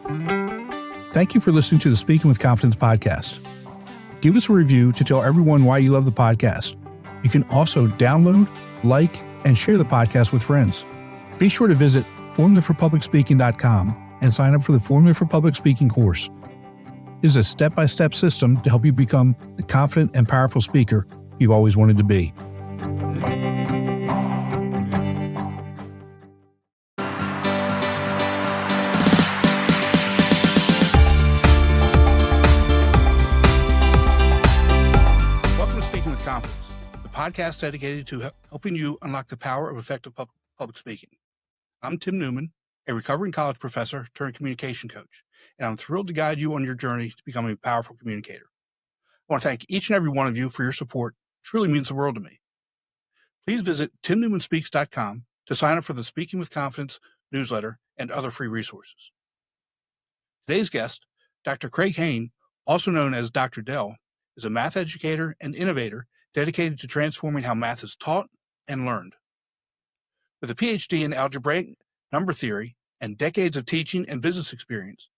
Thank you for listening to the Speaking with Confidence podcast. Give us a review to tell everyone why you love the podcast. You can also download, like, and share the podcast with friends. Be sure to visit formulaforpublicspeaking.com and sign up for the Formula for Public Speaking course. It is a step-by-step system to help you become the confident and powerful speaker you've always wanted to be. Confidence, the podcast dedicated to helping you unlock the power of effective public speaking. I'm Tim Newman, a recovering college professor turned communication coach, and I'm thrilled to guide you on your journey to becoming a powerful communicator. I want to thank each and every one of you for your support. It truly means the world to me. Please visit timnewmanspeaks.com to sign up for the Speaking with Confidence newsletter and other free resources. Today's guest, Dr. Craig Hane, also known as Dr. Dell, is a math educator and innovator dedicated to transforming how math is taught and learned. With a PhD in algebraic number theory and decades of teaching and business experience,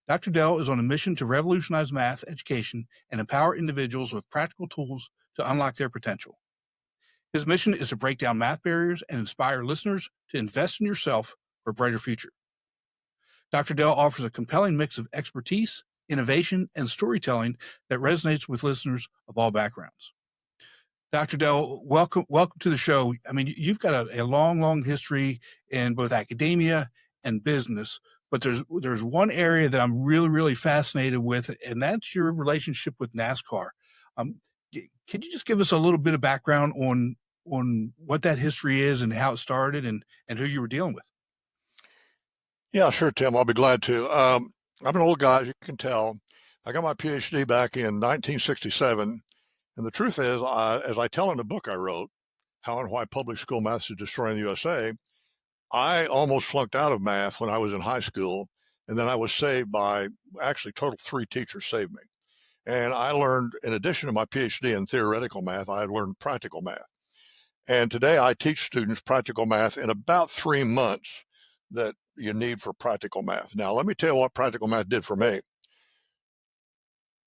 Dr. Dell is on a mission to revolutionize math education and empower individuals with practical tools to unlock their potential. His mission is to break down math barriers and inspire listeners to invest in yourself for a brighter future. Dr. Dell offers a compelling mix of expertise, innovation, and storytelling that resonates with listeners of all backgrounds. Dr. Dell, welcome to the show. I mean, you've got a long history in both academia and business, but there's one area that I'm really fascinated with, and that's your relationship with NASCAR. Can you just give us a little bit of background on what that history is and how it started and who you were dealing with? Yeah, sure, Tim. I'll be glad to. I'm an old guy, as you can tell. I got my PhD back in 1967. And the truth is, as I tell in the book I wrote, How and Why Public School Math is Destroying the USA, I almost flunked out of math when I was in high school. And then I was saved by, actually, total 3 teachers saved me. And I learned, in addition to my PhD in theoretical math, I had learned practical math. And today I teach students practical math in about 3 months that you need for practical math. Now, let me tell you what practical math did for me.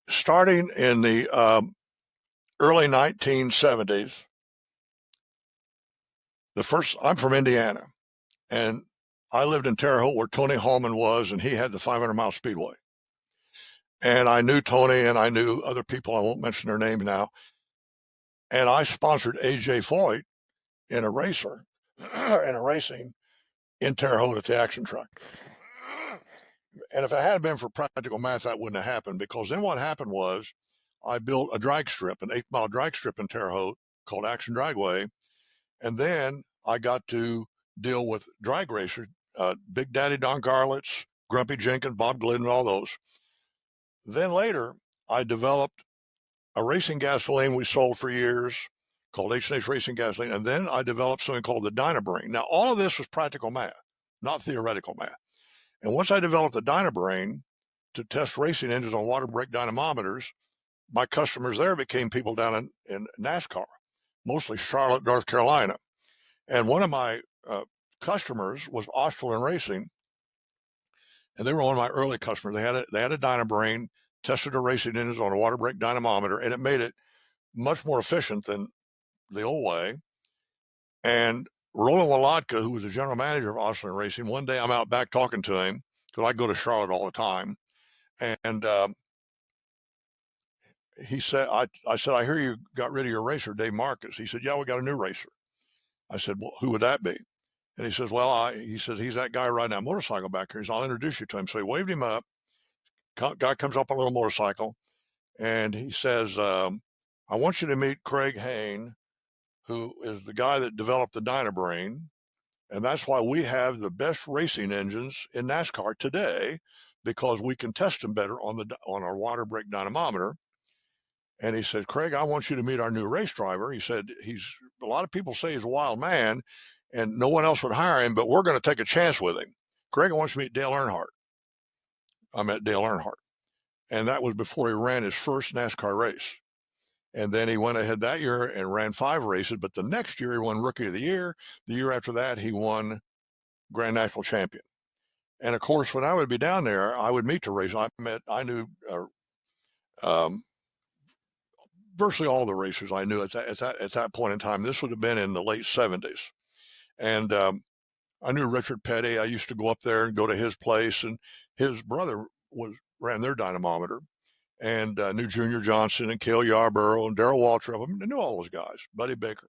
Starting in the early 1970s, I'm from Indiana, and I lived in Terre Haute where Tony Hallman was, and he had the 500-mile speedway. And I knew Tony, and I knew other people. I won't mention their names now. And I sponsored A.J. Foyt in a racing in Terre Haute at the action track. And if it hadn't been for practical math, that wouldn't have happened, because then what happened was I built a drag strip, an 8-mile drag strip in Terre Haute called Action Dragway. And then I got to deal with drag racers, Big Daddy Don Garlitz, Grumpy Jenkins, Bob Glidden, all those. Then later, I developed a racing gasoline we sold for years called H&H Racing Gasoline. And then I developed something called the Dynabrain. Now, all of this was practical math, not theoretical math. And once I developed the Dynabrain to test racing engines on water brake dynamometers, my customers there became people down in NASCAR, mostly Charlotte, North Carolina. And one of my customers was Australian Racing, and they were one of my early customers. They had a Dynabrain, tested their racing engines on a water brake dynamometer, and it made it much more efficient than the old way. And Roland Wolotka, who was the general manager of Australian Racing, one day I'm out back talking to him, because I go to Charlotte all the time, and he said, I said, I hear you got rid of your racer, Dave Marcus. He said, yeah, we got a new racer. I said, well, who would that be? And he says, well, he says, he's that guy riding that motorcycle back here. He said, I'll introduce you to him. So he waved him up. Guy comes up on a little motorcycle, and he says, I want you to meet Craig Hane, who is the guy that developed the Dynabrain. And that's why we have the best racing engines in NASCAR today, because we can test them better on our water brake dynamometer. And he said, Craig, I want you to meet our new race driver. He said, a lot of people say he's a wild man and no one else would hire him, but we're going to take a chance with him. Craig, I want you to meet Dale Earnhardt. I met Dale Earnhardt. And that was before he ran his first NASCAR race. And then he went ahead that year and ran 5 races. But the next year he won Rookie of the Year. The year after that, he won Grand National Champion. And of course, when I would be down there, I would meet the racers. I knew virtually all the racers I knew at that point in time. This would have been in the late 70s. And I knew Richard Petty. I used to go up there and go to his place, and his brother ran their dynamometer, and knew Junior Johnson and Cale Yarborough and Darrell Waltrip. I knew all those guys, Buddy Baker.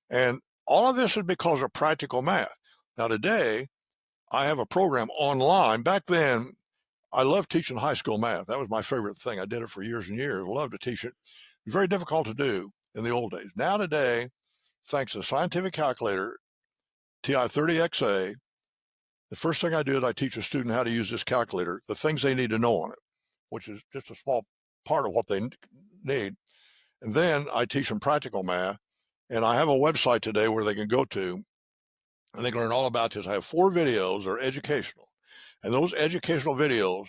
And all of this is because of practical math. Now, today, I have a program online. Back then, I loved teaching high school math. That was my favorite thing. I did it for years and years. I loved to teach it. It was very difficult to do in the old days. Now, today, thanks to the scientific calculator, TI-30XA, the first thing I do is I teach a student how to use this calculator, the things they need to know on it, which is just a small part of what they need. And then I teach them practical math. And I have a website today where they can go to, and they can learn all about this. I have 4 videos that are educational. And those educational videos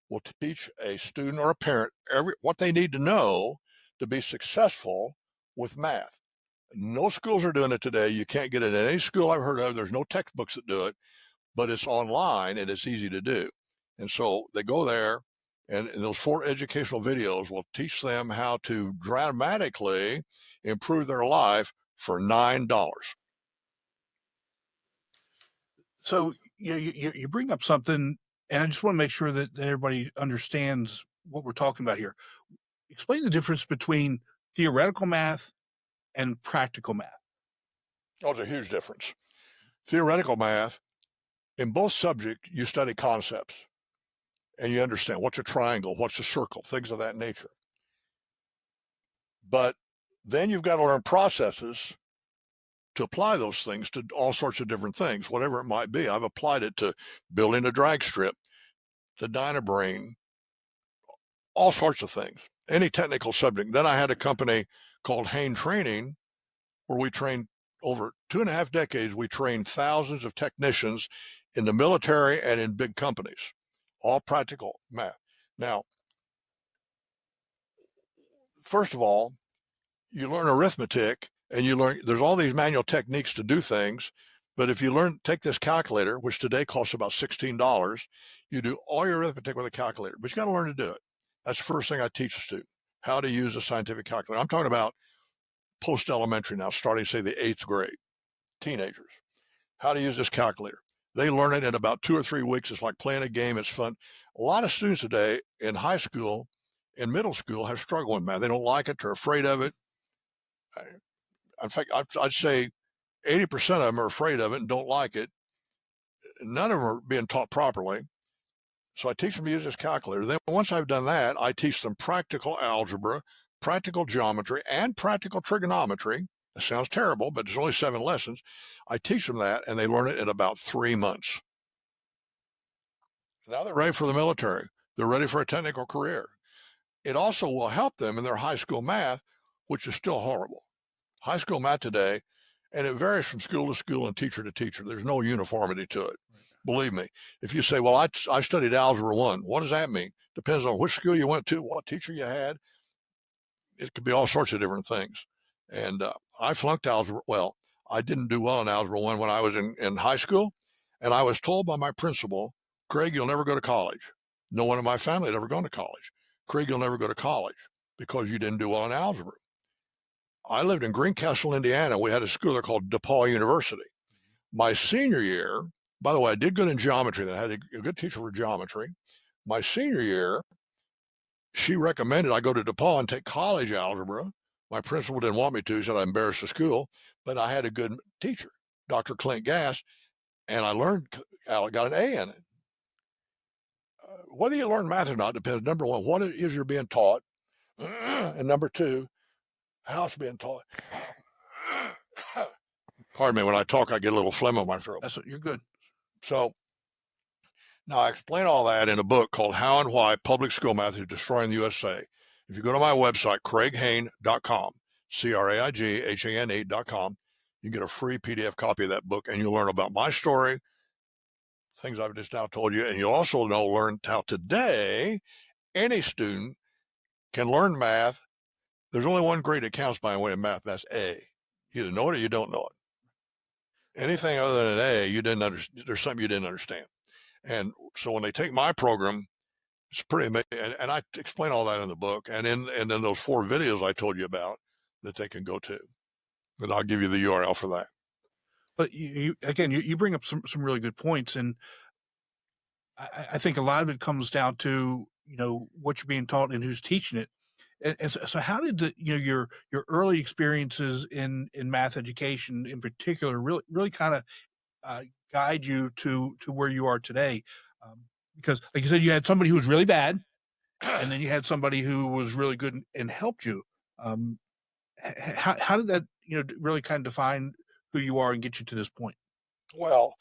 will teach a student or a parent what they need to know to be successful with math. No schools are doing it today. You can't get it in any school I've heard of. There's no textbooks that do it, but it's online and it's easy to do. And so they go there, and those 4 educational videos will teach them how to dramatically improve their life for $9. So you bring up something, and I just want to make sure that everybody understands what we're talking about here. Explain the difference between theoretical math and practical math. Oh, there's a huge difference. Theoretical math, in both subjects, you study concepts and you understand what's a triangle, what's a circle, things of that nature. But then you've got to learn processes to apply those things to all sorts of different things, whatever it might be. I've applied it to building a drag strip, the Dynabrain, all sorts of things, any technical subject. Then I had a company called Hane Training, where we trained over 2.5 decades. We trained thousands of technicians in the military and in big companies, all practical math. Now, first of all, you learn arithmetic, and you learn there's all these manual techniques to do things. But if you take this calculator, which today costs about $16, you do all your arithmetic with a calculator, but you got to learn to do it. That's the first thing I teach a student, how to use a scientific calculator. I'm talking about post-elementary now, starting, say, the 8th grade, teenagers, how to use this calculator. They learn it in about 2 or 3 weeks. It's like playing a game. It's fun. A lot of students today in high school and middle school have struggled with math. They don't like it. They're afraid of it. In fact, I'd say 80% of them are afraid of it and don't like it. None of them are being taught properly. So I teach them to use this calculator. Then once I've done that, I teach them practical algebra, practical geometry, and practical trigonometry. That sounds terrible, but there's only 7 lessons. I teach them that, and they learn it in about 3 months. Now they're ready for the military. They're ready for a technical career. It also will help them in their high school math, which is still horrible. High school math today, and it varies from school to school and teacher to teacher. There's no uniformity to it. Believe me, if you say, well, I studied Algebra 1, what does that mean? Depends on which school you went to, what teacher you had. It could be all sorts of different things. And I flunked Algebra. Well, I didn't do well in Algebra 1 when I was in high school. And I was told by my principal, Craig, you'll never go to college. No one in my family had ever gone to college. Craig, you'll never go to college because you didn't do well in algebra. I lived in Greencastle, Indiana. We had a school there called DePaul University. My senior year, by the way, I did good in geometry. I had a good teacher for geometry. My senior year, she recommended I go to DePaul and take college algebra. My principal didn't want me to. He said I embarrassed the school, but I had a good teacher, Dr. Clint Gass, and I got an A in it. Whether you learn math or not depends, number one, what it is you're being taught, and number two, how it's being taught. Pardon me, when I talk, I get a little phlegm on my throat. You're good. So now I explain all that in a book called How and Why Public School Math is Destroying the USA. If you go to my website, craighane.com, CRAIGHANE.com, you get a free PDF copy of that book, and you'll learn about my story, things I've just now told you, and you'll also learn how today any student can learn math. There's only one grade that counts by way of math. That's A. You either know it or you don't know it. Anything other than an A, you didn't understand. There's something you didn't understand. And so when they take my program, it's pretty amazing. And I explain all that in the book, and then those 4 videos I told you about that they can go to. And I'll give you the URL for that. But you bring up some really good points, and I think a lot of it comes down to what you're being taught and who's teaching it. And so how did your early experiences in math education in particular really kind of guide you to where you are today? Because like you said, you had somebody who was really bad, and then you had somebody who was really good and helped you. How did that really kind of define who you are and get you to this point? Well,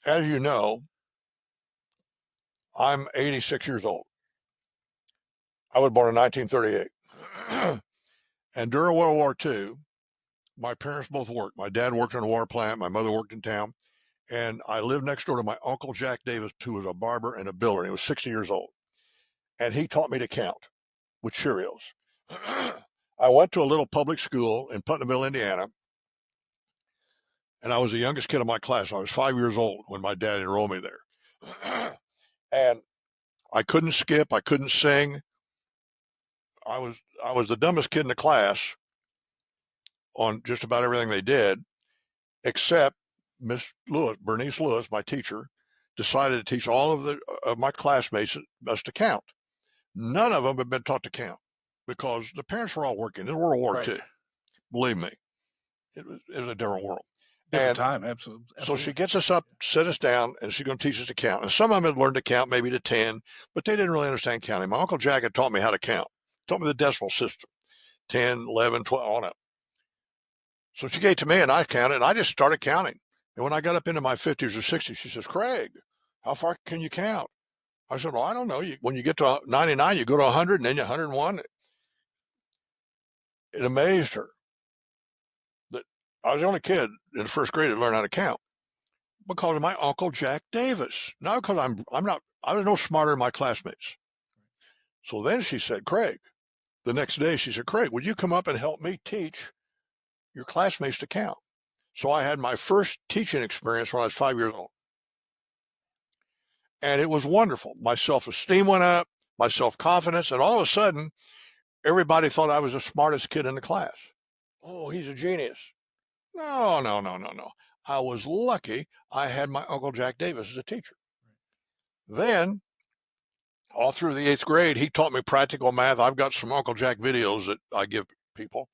as you know, I'm 86 years old. I was born in 1938. And during World War II, my parents both worked. My dad worked in a war plant. My mother worked in town. And I lived next door to my Uncle Jack Davis, who was a barber and a builder. And he was 60 years old. And he taught me to count with Cheerios. I went to a little public school in Putnamville, Indiana. And I was the youngest kid in my class. I was 5 years old when my dad enrolled me there. And I couldn't skip. I couldn't sing. I was the dumbest kid in the class on just about everything they did, except Miss Lewis, Bernice Lewis, my teacher, decided to teach all of my classmates us to count. None of them had been taught to count because the parents were all working. It was World War II. Believe me, it was a different world. Different time, absolutely. So she gets us up, sit us down, and she's going to teach us to count. And some of them had learned to count maybe to 10, but they didn't really understand counting. My Uncle Jack had taught me how to count, taught me the decimal system, 10, 11, 12, on up. So she gave it to me, and I counted, and I just started counting. And when I got up into my 50s or 60s, she says, Craig, how far can you count? I said, well, I don't know. When you get to 99, you go to 100, and then you 101. It amazed her that I was the only kid in the first grade that learned how to count because of my Uncle Jack Davis. Not because I was no smarter than my classmates. So then she said, Craig, the next day she said, Craig, would you come up and help me teach your classmates to count? So I had my first teaching experience when I was 5 years old. And it was wonderful. My self-esteem went up, my self-confidence, and all of a sudden, everybody thought I was the smartest kid in the class. Oh, he's a genius. No. I was lucky I had my Uncle Jack Davis as a teacher. Then, all through the 8th grade, he taught me practical math. I've got some Uncle Jack videos that I give people.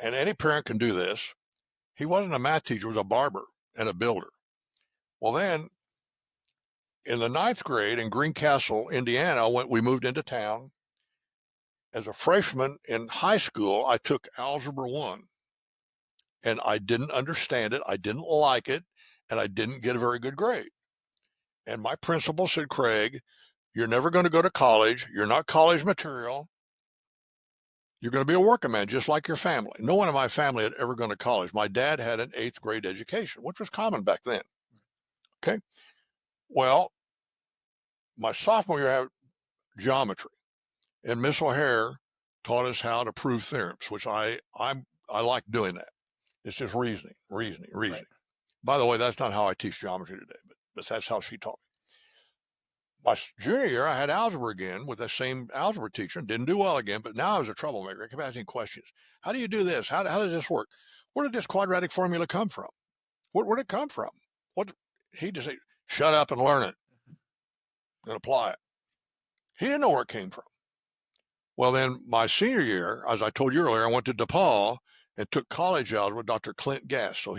And any parent can do this. He wasn't a math teacher, he was a barber and a builder. Well, then, in the 9th grade in Greencastle, Indiana, we moved into town. As a freshman in high school, I took Algebra 1. And I didn't understand it, I didn't like it, and I didn't get a very good grade. And my principal said, Craig, you're never going to go to college. You're not college material. You're going to be a working man, just like your family. No one in my family had ever gone to college. My dad had an 8th grade education, which was common back then. Okay. Well, my sophomore year, I had geometry, and Miss O'Hare taught us how to prove theorems, which I like doing that. It's just reasoning. Right. By the way, that's not how I teach geometry today, but that's how she taught me. My junior year, I had algebra again with the same algebra teacher. Didn't do well again, but now I was a troublemaker. I kept asking questions. How do you do this? How does this work? Where did this quadratic formula come from? Where did it come from? He just said, shut up and learn it and apply it. He didn't know where it came from. Well, then my senior year, as I told you earlier, I went to DePaul and took college algebra with Dr. Clint Gass. So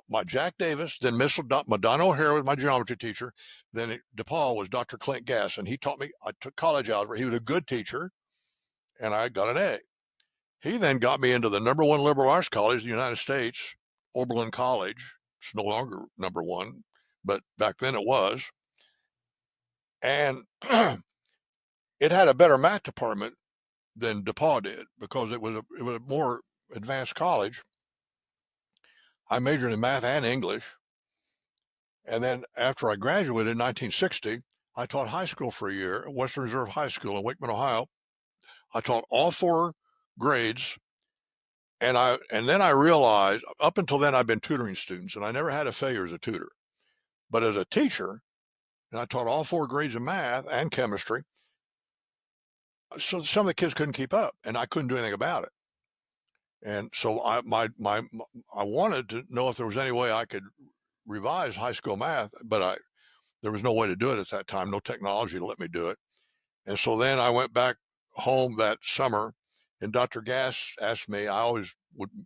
my Jack Davis, then Miss Madonna O'Hare was my geometry teacher. Then DePaul was Dr. Clint Gass, and he taught me. I took college algebra. He was a good teacher, and I got an A. He then got me into the #1 liberal arts college in the United States, Oberlin College. It's no longer #1, but back then it was. And it had a better math department than DePaul did because it was a more advanced college. I majored in math and English. And then after I graduated in 1960, I taught high school for a year at Western Reserve High School in Wakeman, Ohio. I taught all 4 grades And then I realized, up until then, I've been tutoring students, and I never had a failure as a tutor. But as a teacher, and I taught all 4 grades of math and chemistry, so some of the kids couldn't keep up, and I couldn't do anything about it. And so I wanted to know if there was any way I could revise high school math, but there was no way to do it at that time, no technology to let me do it. And so then I went back home that summer, and Dr. Gass asked me,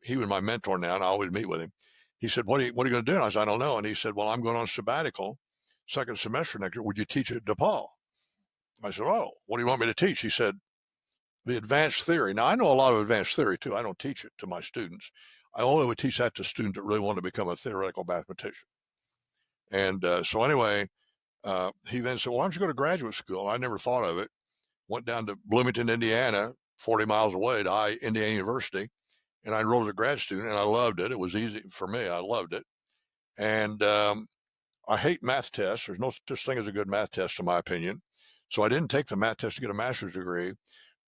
he was my mentor now, and I always meet with him. He said, what are you going to do? And I said, I don't know. And he said, well, I'm going on sabbatical, second semester next year. Would you teach at DePaul? I said, oh, what do you want me to teach? He said, the advanced theory. Now, I know a lot of advanced theory, too. I don't teach it to my students. I only would teach that to students that really want to become a theoretical mathematician. And so anyway, he then said, well, why don't you go to graduate school? I never thought of it. Went down to Bloomington, Indiana, 40 miles away to Indiana University, and I enrolled as a grad student, and I loved it. It was easy for me. I loved it. And I hate math tests. There's no such thing as a good math test, in my opinion. So I didn't take the math test to get a master's degree.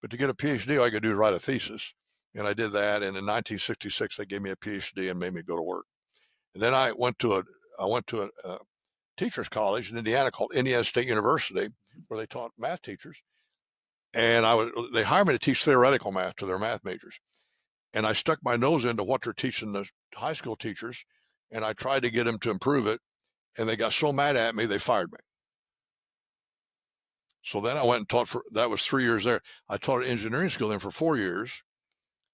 But to get a PhD, all I could do is write a thesis. And I did that. And in 1966, they gave me a PhD and made me go to work. And then I went to a teacher's college in Indiana called Indiana State University, where they taught math teachers. And they hired me to teach theoretical math to their math majors. And I stuck my nose into what they're teaching the high school teachers. And I tried to get them to improve it. And they got so mad at me, they fired me. So then I went and taught that was 3 years there. I taught at engineering school then for 4 years.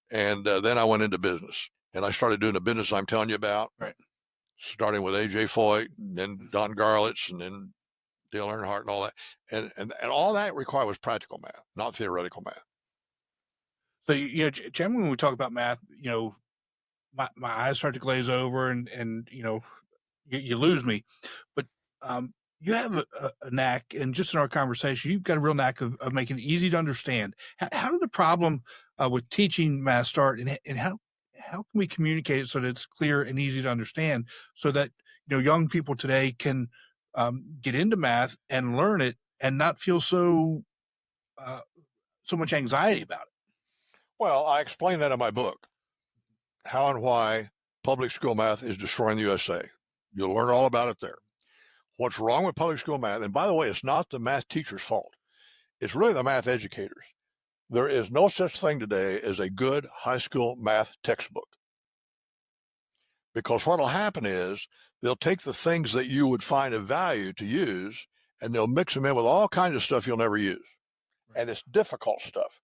And then I went into business. And I started doing the business I'm telling you about. Right. Starting with A.J. Foyt, and then Don Garlitz, and then Dale Earnhardt and all that. And all that required was practical math, not theoretical math. So, generally when we talk about math, my eyes start to glaze over and you lose me. But you have a knack, and just in our conversation, you've got a real knack of making it easy to understand. How did the problem with teaching math start, and how can we communicate it so that it's clear and easy to understand, so that young people today can get into math and learn it and not feel so much anxiety about it? Well, I explain that in my book, How and Why Public School Math is Destroying the USA. You'll learn all about it there. What's wrong with public school math? And by the way, it's not the math teacher's fault. It's really the math educators. There is no such thing today as a good high school math textbook. Because what will happen is they'll take the things that you would find of value to use, and they'll mix them in with all kinds of stuff you'll never use. And it's difficult stuff.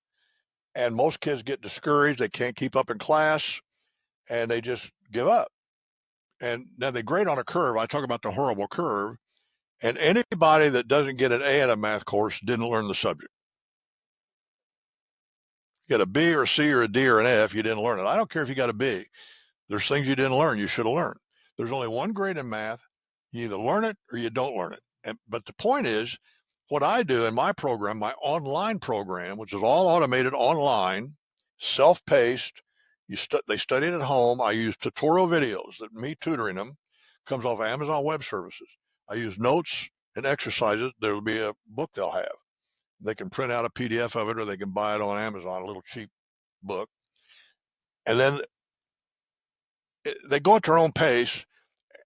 And most kids get discouraged. They can't keep up in class, and they just give up. And then they grade on a curve. I talk about the horrible curve. And anybody that doesn't get an A in a math course didn't learn the subject. You got a B or a C or a D or an F, you didn't learn it. I don't care if you got a B. There's things you didn't learn you should have learned. There's only one grade in math. You either learn it or you don't learn it. But the point is, what I do in my program, my online program, which is all automated online, self-paced, they study it at home. I use tutorial videos that me tutoring them, comes off Amazon Web Services. I use notes and exercises. There'll be a book they'll have. They can print out a PDF of it, or they can buy it on Amazon, a little cheap book. And then they go at their own pace,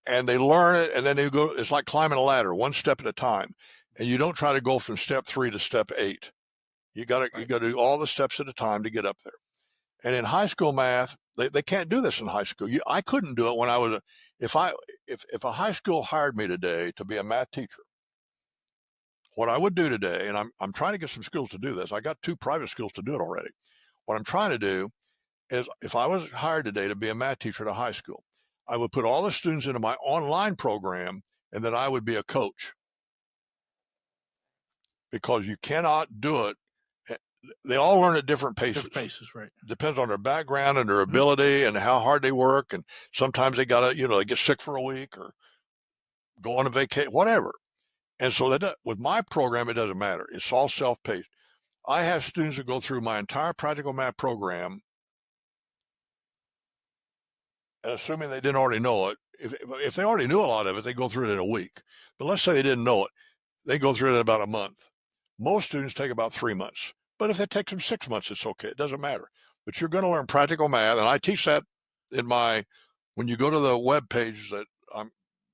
and they learn it, and then they go. It's like climbing a ladder, one step at a time. And you don't try to go from step 3 to step 8. You got to do all the steps at a time to get up there. And in high school math, they can't do this in high school. I couldn't do it when I was if a high school hired me today to be a math teacher. What I would do today, and I'm trying to get some schools to do this. I got 2 private schools to do it already. What I'm trying to do is, if I was hired today to be a math teacher at a high school, I would put all the students into my online program, and then I would be a coach. Because you cannot do it. They all learn at different paces. Different paces, right. Depends on their background and their ability and how hard they work. And sometimes they they get sick for a week or go on a vacation, whatever. And so with my program, it doesn't matter. It's all self-paced. I have students that go through my entire practical math program, and assuming they didn't already know it, if they already knew a lot of it, they go through it in a week. But let's say they didn't know it. They go through it in about a month. Most students take about 3 months. But if it takes them 6 months, it's okay. It doesn't matter. but you're going to learn practical math. And I teach that when you go to the web page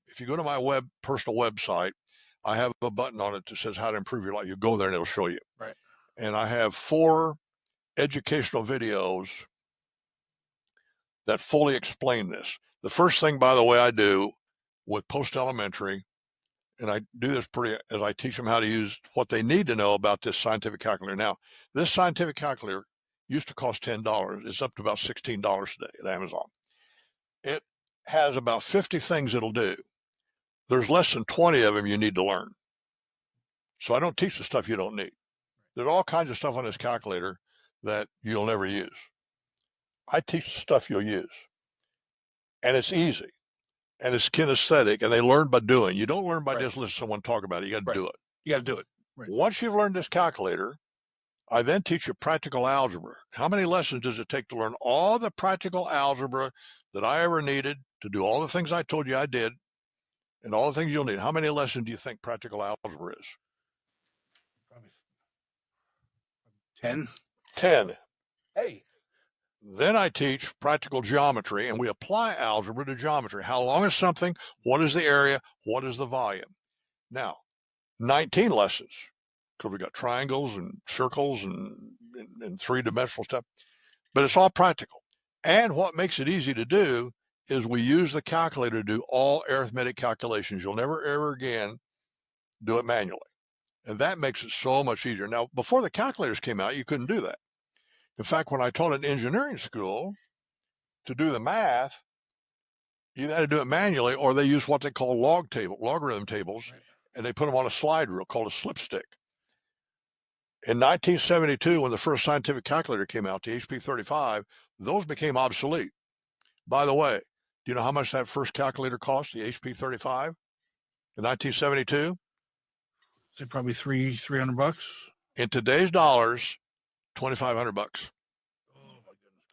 if you go to my personal website, I have a button on it that says how to improve your life. You go there and it'll show you. Right. And I have 4 educational videos that fully explain this. The first thing, by the way, I do with post-elementary, and I do this as I teach them how to use what they need to know about this scientific calculator. Now, this scientific calculator used to cost $10. It's up to about $16 today at Amazon. It has about 50 things it'll do. There's less than 20 of them you need to learn. So I don't teach the stuff you don't need. There's all kinds of stuff on this calculator that you'll never use. I teach the stuff you'll use. And it's easy. And it's kinesthetic, and they learn by doing. You don't learn by just listening to someone talk about it. You got to do it. You got to do it. Right. Once you've learned this calculator, I then teach you practical algebra. How many lessons does it take to learn all the practical algebra that I ever needed to do all the things I told you I did and all the things you'll need? How many lessons do you think practical algebra is? Probably 10. 10. Hey. Then I teach practical geometry, and we apply algebra to geometry. How long is something? What is the area? What is the volume? Now, 19 lessons, because we got triangles and circles and three-dimensional stuff, but it's all practical. And what makes it easy to do is we use the calculator to do all arithmetic calculations. You'll never, ever again do it manually. And that makes it so much easier. Now, before the calculators came out, you couldn't do that. In fact, when I taught in engineering school, to do the math, you had to do it manually, or they use what they call logarithm tables, right, and they put them on a slide rule called a slipstick. In 1972, when the first scientific calculator came out, the HP 35, those became obsolete. By the way, do you know how much that first calculator cost, the HP 35, in 1972? Is it probably $300? In today's dollars, $2,500. Oh my goodness!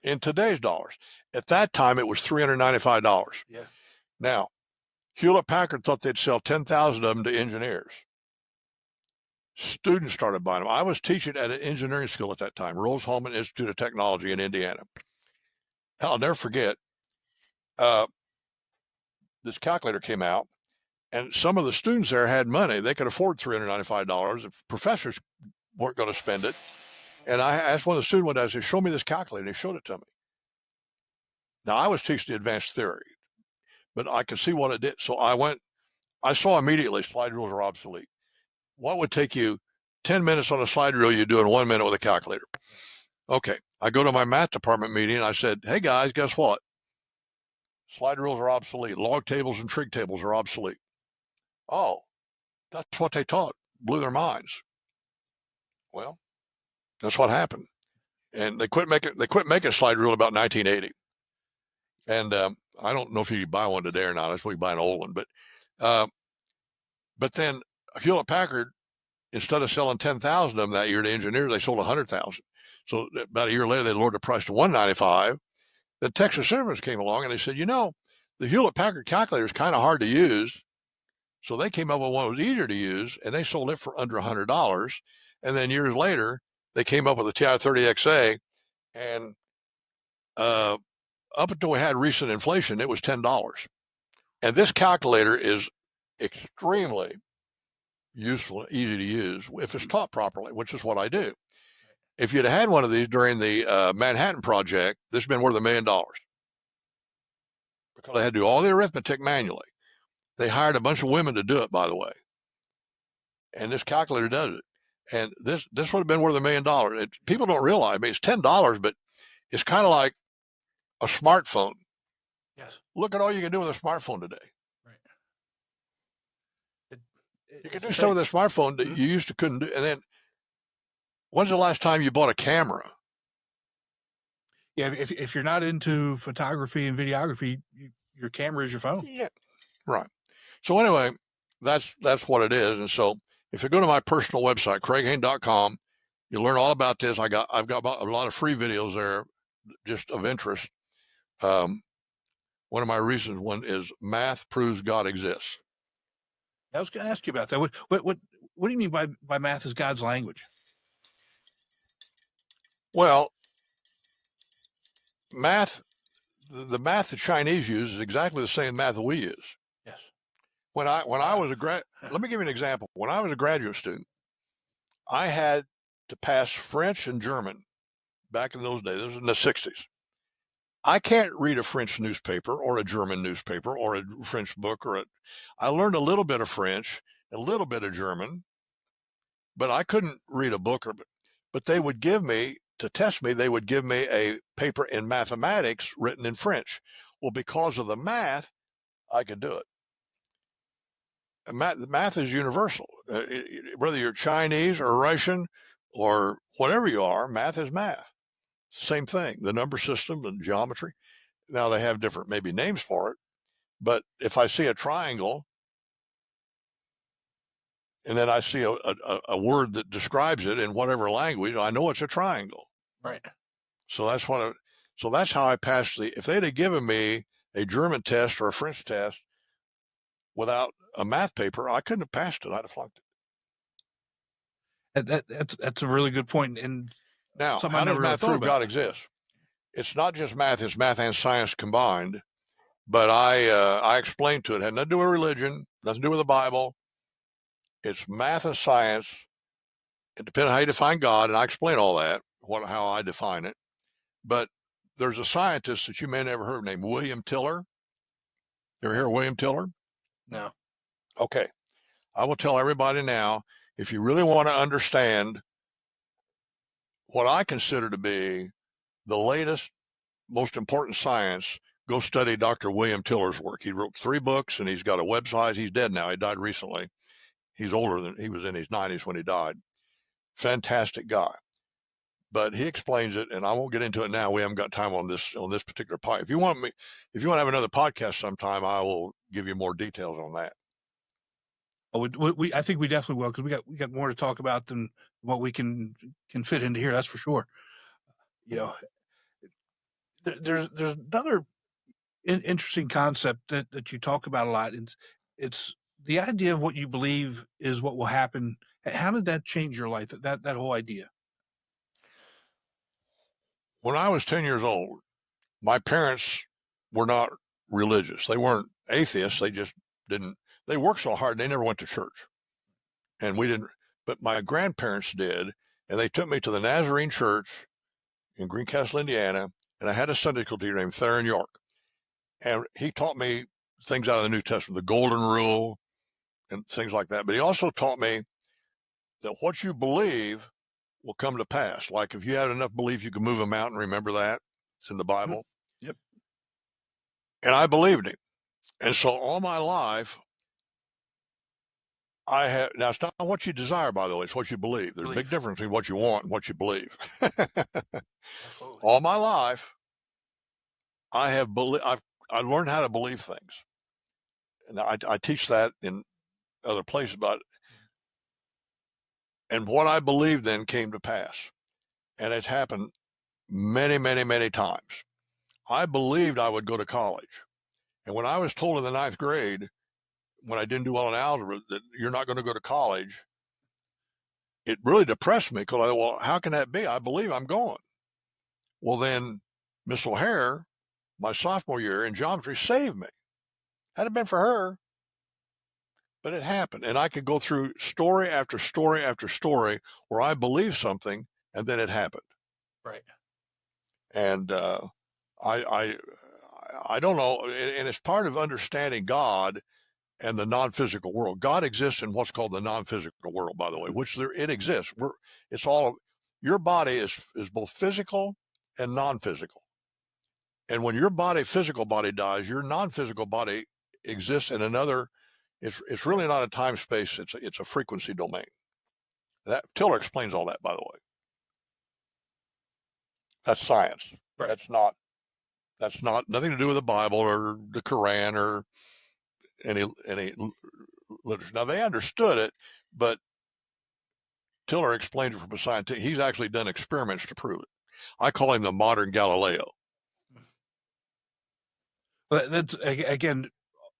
In today's dollars, at that time it was $395. Yeah. Now, Hewlett Packard thought they'd sell 10,000 of them to engineers. Students started buying them. I was teaching at an engineering school at that time, Rose-Hulman Institute of Technology in Indiana. I'll never forget. This calculator came out, and some of the students there had money. They could afford $395 if professors weren't going to spend it. And I asked one of the students one day, I said, show me this calculator. And he showed it to me. Now, I was teaching the advanced theory, but I could see what it did. So I saw immediately slide rules are obsolete. What would take you 10 minutes on a slide rule, you do in 1 minute with a calculator. Okay, I go to my math department meeting, and I said, hey, guys, guess what? Slide rules are obsolete. Log tables and trig tables are obsolete. Oh, that's what they taught. Blew their minds. Well, that's what happened. And they quit making a slide rule about 1980. And I don't know if you can buy one today or not. I suppose you buy an old one. But then Hewlett Packard, instead of selling 10,000 of them that year to engineers, they sold 100,000. So about a year later, they lowered the price to $195. Then Texas Instruments came along and they said, the Hewlett Packard calculator is kind of hard to use. So they came up with one that was easier to use, and they sold it for under $100. And then years later, they came up with the TI-30XA, and up until we had recent inflation, it was $10. And this calculator is extremely useful and easy to use if it's taught properly, which is what I do. If you'd have had one of these during the Manhattan Project, this would have been worth $1 million. Because they had to do all the arithmetic manually. They hired a bunch of women to do it, by the way. And this calculator does it. And this would have been worth $1 million. People don't realize, it's $10, but it's kind of like a smartphone. Yes. Look at all you can do with a smartphone today. Right. You can do stuff with a smartphone that you used to couldn't do. And then, when's the last time you bought a camera? Yeah, if you're not into photography and videography, your camera is your phone. Yeah. Right. So anyway, that's what it is. And so if you go to my personal website, craighane.com, you'll learn all about this. I've got a lot of free videos there just of interest. One of my reasons, one is math proves God exists. I was going to ask you about that. What do you mean by math is God's language? Well, math, the math the Chinese use is exactly the same math that we use. Yes. When I was let me give you an example. When I was a graduate student, I had to pass French and German back in those days. This was in the 60s. I can't read a French newspaper or a German newspaper or a French book I learned a little bit of French, a little bit of German, but I couldn't read a book but they would give me, to test me, they would give me a paper in mathematics written in French. Well, because of the math, I could do it. Math is universal. Whether you're Chinese or Russian or whatever you are, math is math. Same thing, the number system and geometry. Now they have different maybe names for it, but if I see a triangle and then I see a word that describes it in whatever language, I know it's a triangle. Right. So that's how I passed if they'd have given me a German test or a French test without a math paper, I couldn't have passed it. I'd have flunked it. That's a really good point. And now, how does math prove God exists? It's not just math; it's math and science combined. But I explained to it. It had nothing to do with religion, nothing to do with the Bible. It's math and science. It depends on how you define God, and I explain all that, how I define it. But there's a scientist that you may never heard of named William Tiller. You ever hear of William Tiller? No. Okay. I will tell everybody now, if you really want to understand what I consider to be the latest, most important science, go study Dr. William Tiller's work. He wrote 3 books and he's got a website. He's dead now. He died recently. He's older than he was in his 90s when he died. Fantastic guy. But he explains it, and I won't get into it now. We haven't got time on this particular part. If you want to have another podcast sometime, I will give you more details on that. Oh, I think we definitely will, because we got more to talk about than what we can fit into here. That's for sure. You know, there's another interesting concept that you talk about a lot, and it's the idea of what you believe is what will happen. How did that change your life? That whole idea. When I was 10 years old, my parents were not religious. They weren't atheists. They just didn't. They worked so hard, they never went to church. And we didn't. But my grandparents did, and they took me to the Nazarene Church in Greencastle, Indiana, and I had a Sunday school teacher named Theron York. And he taught me things out of the New Testament, the Golden Rule and things like that. But he also taught me that what you believe will come to pass. Like if you had enough belief, you can move a mountain. Remember that? It's in the Bible. Yep. And I believed him. And so all my life, now it's not what you desire, by the way, it's what you believe. There's a big difference between what you want and what you believe. All my life, I learned how to believe things. And I teach that in other places about it. And what I believed then came to pass. And it's happened many, many, many times. I believed I would go to college. And when I was told in the 9th grade, when I didn't do well in algebra, that you're not going to go to college, it really depressed me because I thought, well, how can that be? I believe I'm going. Well, then Miss O'Hare, my sophomore year in geometry, saved me. Had it been for her, but it happened. And I could go through story after story after story where I believed something and then it happened. Right. And I don't know. And it's part of understanding God and the non-physical world. God exists in what's called the non-physical world, by the way, which it exists. It's all, your body is both physical and non-physical. And when your physical body dies, your non-physical body exists in another. It's really not a time space. It's a frequency domain. That Tiller explains all that, by the way. That's science. Right. That's not nothing to do with the Bible or the Quran or any literature. Now they understood it, but Tiller explained it from a scientist. He's actually done experiments to prove it. I call him the modern Galileo. But that's, again,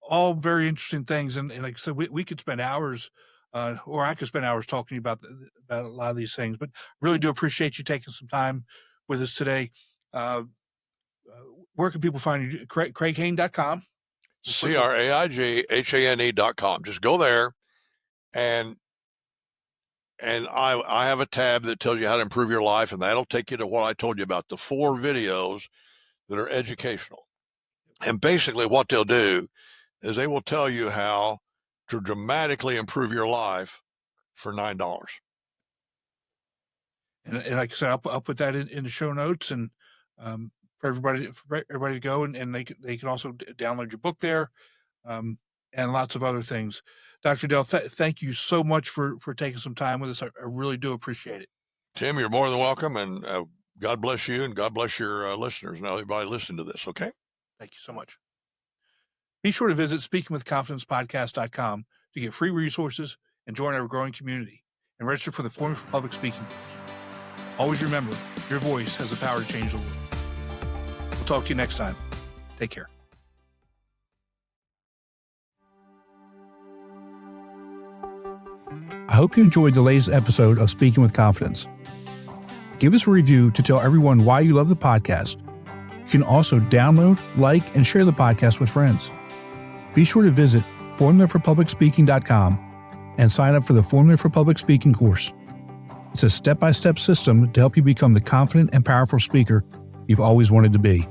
all very interesting things. And like I said, we could spend hours, or I could spend hours talking about a lot of these things, but really do appreciate you taking some time with us today. where can people find you? CraigHane.com. CraigHane.com. Just go there, and I have a tab that tells you how to improve your life, and that'll take you to what I told you about, the 4 videos that are educational. And basically what they'll do is they will tell you how to dramatically improve your life for $9. And like I said, I'll put that in the show notes, and for everybody to go, and they can also download your book there, and lots of other things. Dr. Dell, thank you so much for taking some time with us. I really do appreciate it. Tim, you're more than welcome, and God bless you, and God bless your listeners and everybody listening to this, okay? Thank you so much. Be sure to visit speakingwithconfidencepodcast.com to get free resources and join our growing community, and register for the Formula for Public Speaking course. Always remember, your voice has the power to change the world. We'll talk to you next time. Take care. I hope you enjoyed the latest episode of Speaking with Confidence. Give us a review to tell everyone why you love the podcast. You can also download, like, and share the podcast with friends. Be sure to visit formulaforpublicspeaking.com and sign up for the Formula for Public Speaking course. It's a step-by-step system to help you become the confident and powerful speaker you've always wanted to be.